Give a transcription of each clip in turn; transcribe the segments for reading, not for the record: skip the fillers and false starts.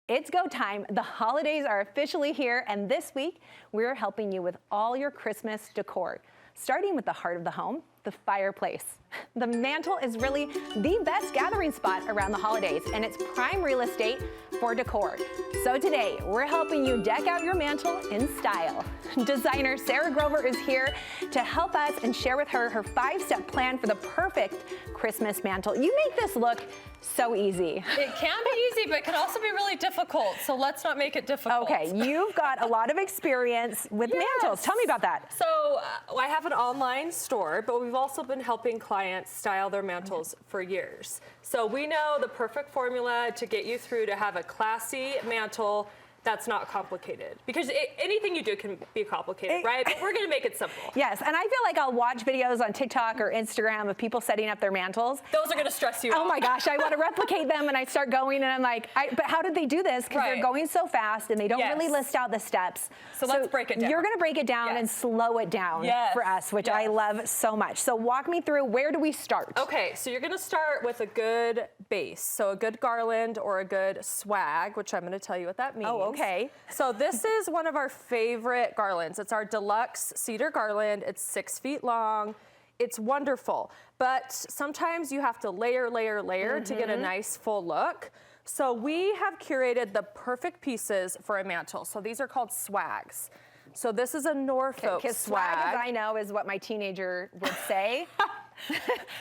It's go time. The holidays are officially here, and this week we're helping you with all your Christmas decor, starting with the heart of the home, the fireplace. The mantle is really the best gathering spot around the holidays, and it's prime real estate for decor. So today, we're helping you deck out your mantle in style. Designer Sarah Grover is here to help us and share with her 5-step plan for the perfect Christmas mantle. You make this look so easy. It can be easy, but it can also be really difficult, so let's not make it difficult. Okay, you've got a lot of experience with mantles. Tell me about that. So I have an online store, but we've also been helping clients style their mantles for years. So we know the perfect formula to get you through to have a classy mantle that's not complicated, because anything you do can be complicated, right? But we're gonna make it simple. Yes, and I feel like I'll watch videos on TikTok or Instagram of people setting up their mantles. Those are gonna stress you out. Oh my gosh, I want to replicate them, and I start going, and I'm like, but how did they do this? Because they're going so fast, and they don't really list out the steps. So let's break it down. You're gonna break it down and slow it down for us, which I love so much. So walk me through, where do we start? Okay, so you're gonna start with a good base. So a good garland or a good swag, which I'm gonna tell you what that means. Oh, okay. So this is one of our favorite garlands. It's our deluxe cedar garland. It's 6 feet long. It's wonderful, but sometimes you have to layer to get a nice full look. So we have curated the perfect pieces for a mantle. So these are called swags. So this is a Norfolk swag. Swag, as I know, is what my teenager would say.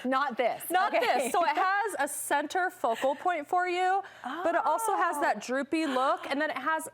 Not this. Not this. So it has a center focal point for you, but it also has that droopy look, and then it has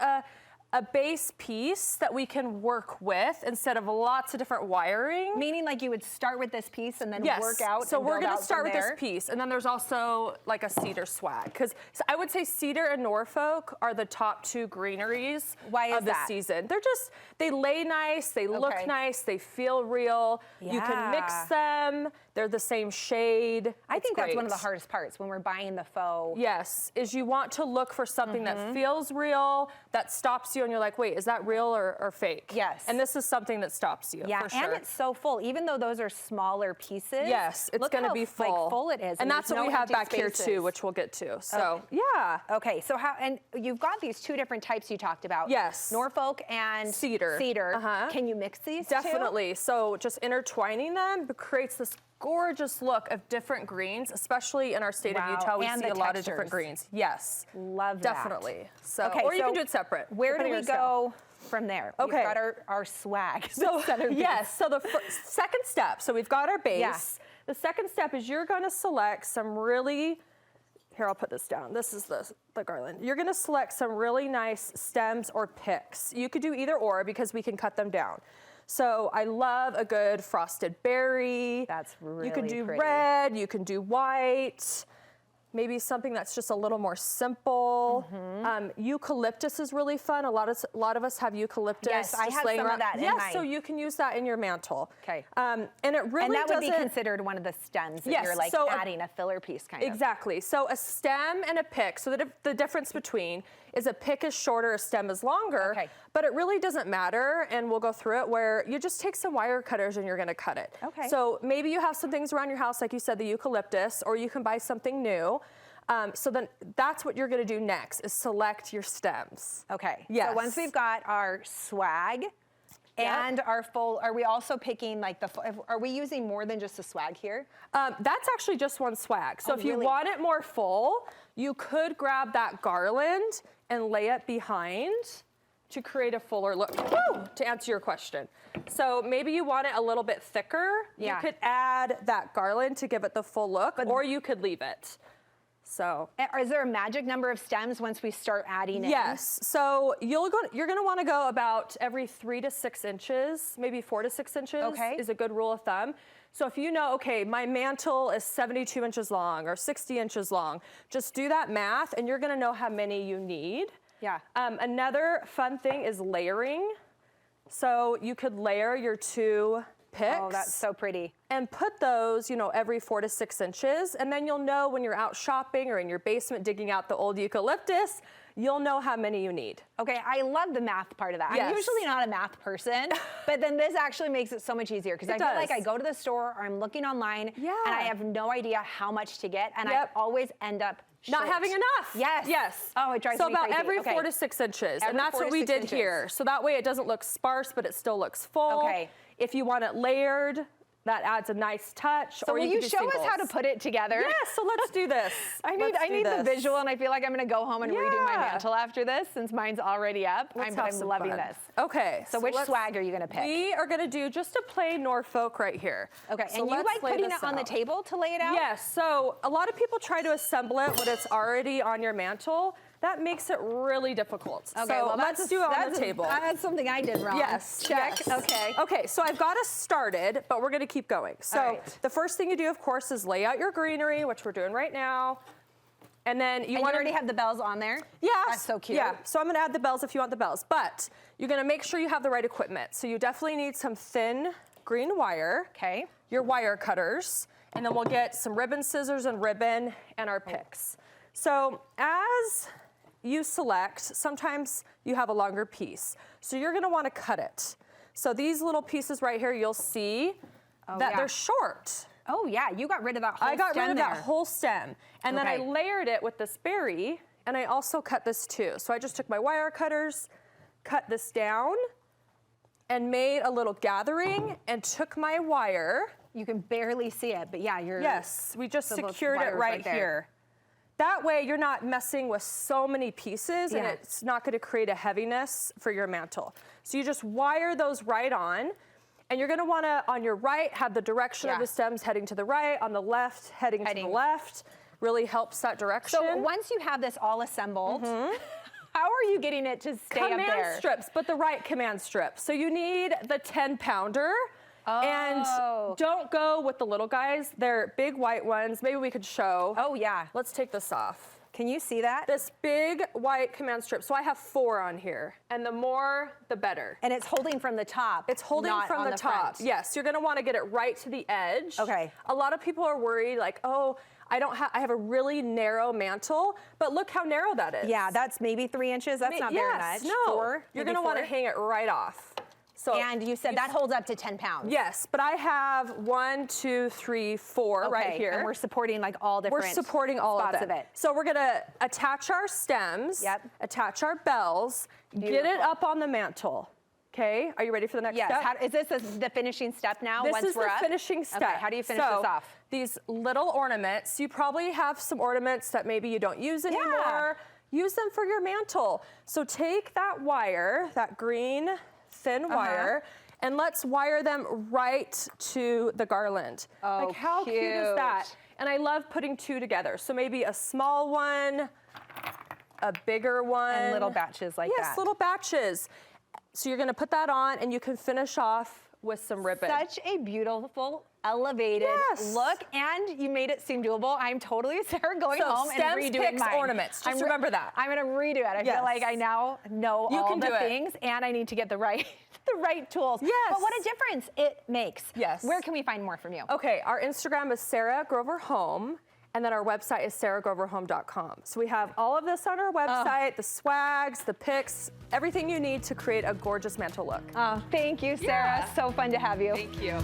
a base piece that we can work with instead of lots of different wiring. Meaning like you would start with this piece and then work out. So we're gonna start with this piece, and then there's also like a cedar swag, because I would say cedar and Norfolk are the top 2 greeneries of the season. They're just, they lay nice, they look nice, they feel real. You can mix them. They're the same shade. I think that's one of the hardest parts when we're buying the faux. Yes, is you want to look for something that feels real, that stops you, and you're like, wait, is that real or fake? Yes. And this is something that stops you. Yeah, for sure. and it's so full. Even though those are smaller pieces. Yes, it's going to be full. Like, full it is. And that's what we have back here too, which we'll get to. So yeah. Okay, so and you've got these 2 different types you talked about. Yes. Norfolk and cedar. Can you mix these Definitely. So just intertwining them creates this gorgeous look of different greens, especially in our state of Utah. We see a lot of different greens. Yes. Love that. Definitely. So, or you can do it separate. Where do we go from there? Okay. We've got our swag. So, yes, so the second step, so we've got our base. Yeah. The second step is you're gonna select some really, here, I'll put this down. This is the garland. You're gonna select some really nice stems or picks. You could do either or, because we can cut them down. So I love a good frosted berry. That's really You can do pretty. red, you can do white. Maybe something that's just a little more simple. Eucalyptus is really fun. A lot of us have eucalyptus. Yes, I have some of that in mine. so you can use that in your mantle. Okay. And it really And that would be considered one of the stems that you're like adding a filler piece kind of. Exactly. So a stem and a pick. So the difference between is a pick is shorter, a stem is longer. Okay. But it really doesn't matter, and we'll go through it, where you just take some wire cutters and you're gonna cut it. Okay. So maybe you have some things around your house, like you said, the eucalyptus, or you can buy something new. So then that's what you're gonna do next, is select your stems. Okay. Yes. So once we've got our swag and our full, are we also picking like are we using more than just the swag here? That's actually just one swag. So if you want it more full, you could grab that garland and lay it behind to create a fuller look. Woo! To answer your question. So maybe you want it a little bit thicker. You could add that garland to give it the full look, or you could leave it. So, is there a magic number of stems once we start adding in? Yes. So you're going to want to go about every 3 to 6 inches, maybe 4 to 6 inches is a good rule of thumb. So if you know, okay, my mantle is 72 inches long or 60 inches long, just do that math and you're going to know how many you need. Yeah. Another fun thing is layering. So you could layer your 2 picks. Oh, that's so pretty. And put those, every 4 to 6 inches. And then you'll know when you're out shopping or in your basement digging out the old eucalyptus, you'll know how many you need. Okay, I love the math part of that. Yes. I'm usually not a math person, but then this actually makes it so much easier, because I feel like I go to the store or I'm looking online and I have no idea how much to get, and I always end up Not having enough. Yes. Yes. Oh, it drives me crazy. So about every okay. 4 to 6 inches. Every and that's 4 what to we 6 did inches. here. So that way it doesn't look sparse, but it still looks full. Okay. If you want it layered, that adds a nice touch. So will you show us how to put it together? Yes, so let's do this. I need the visual, and I feel like I'm gonna go home and redo my mantle after this since mine's already up. I'm loving this. Okay. So which swag are you gonna pick? We are gonna do just a plain Norfolk right here. Okay, so and you like putting it on the table to lay it out? Yes, so a lot of people try to assemble it when it's already on your mantle. That makes it really difficult. Okay, so well, let's do it on the table. That's something I did wrong. Yes. Check. Yes. Okay. Okay, so I've got us started, but we're gonna keep going. So the first thing you do, of course, is lay out your greenery, which we're doing right now. And then you already have the bells on there? Yes. That's so cute. Yeah, so I'm gonna add the bells if you want the bells, but you're gonna make sure you have the right equipment. So you definitely need some thin green wire. Okay. Your wire cutters, and then we'll get some ribbon scissors and ribbon and our picks. So as you select, sometimes you have a longer piece. So you're gonna wanna cut it. So these little pieces right here, you'll see that they're short. Oh yeah, you got rid of that whole stem. I got rid of that whole stem. And then I layered it with this berry, and I also cut this too. So I just took my wire cutters, cut this down, and made a little gathering, and took my wire. You can barely see it, but yeah, Yes, we just secured it right here. That way you're not messing with so many pieces and it's not gonna create a heaviness for your mantle. So you just wire those right on, and you're gonna wanna, on your right, have the direction of the stems heading to the right, on the left, heading to the left. Really helps that direction. So once you have this all assembled, how are you getting it to stay up there? Command strips, but the right command strip. So you need the 10-pounder. And don't go with the little guys. They're big white ones. Maybe we could show. Oh yeah. Let's take this off. Can you see that? This big white command strip. So I have 4 on here, and the more, the better. And it's holding from the top. It's holding from the top. Front. Yes, you're gonna wanna get it right to the edge. Okay. A lot of people are worried like, oh, I have a really narrow mantle, but look how narrow that is. Yeah, that's maybe 3 inches. That's not very much. No, 4, you're gonna wanna hang it right off. So and you said that holds up to 10 pounds. Yes, but I have 1, 2, 3, 4 right here. And we're supporting like all different We're supporting all spots of it. So we're gonna attach our stems, attach our bells, get it up on the mantle. Okay, are you ready for the next step? Yes, is this the finishing step now this once is we're the up? finishing step. Okay, how do you finish this off? These little ornaments, you probably have some ornaments that maybe you don't use anymore. Use them for your mantle. So take that wire, that green thin wire, and let's wire them right to the garland. Oh, like how cute is that? And I love putting 2 together. So maybe a small one, a bigger one. And little batches like that. Yes, little batches. So you're gonna put that on, and you can finish off with some ribbon. Such a beautiful, elevated look, and you made it seem doable. I'm totally, Sarah, going home and redoing mine. Ornaments. Just remember that. I'm gonna redo it. I feel like I now know all the things, and I need to get the right tools. Yes. But what a difference it makes. Yes. Where can we find more from you? Okay, our Instagram is Sarah Grover Home, and then our website is sarahgroverhome.com. So we have all of this on our website, the swags, the pics, everything you need to create a gorgeous mantle look. Oh, thank you, Sarah. So fun to have you. Thank you.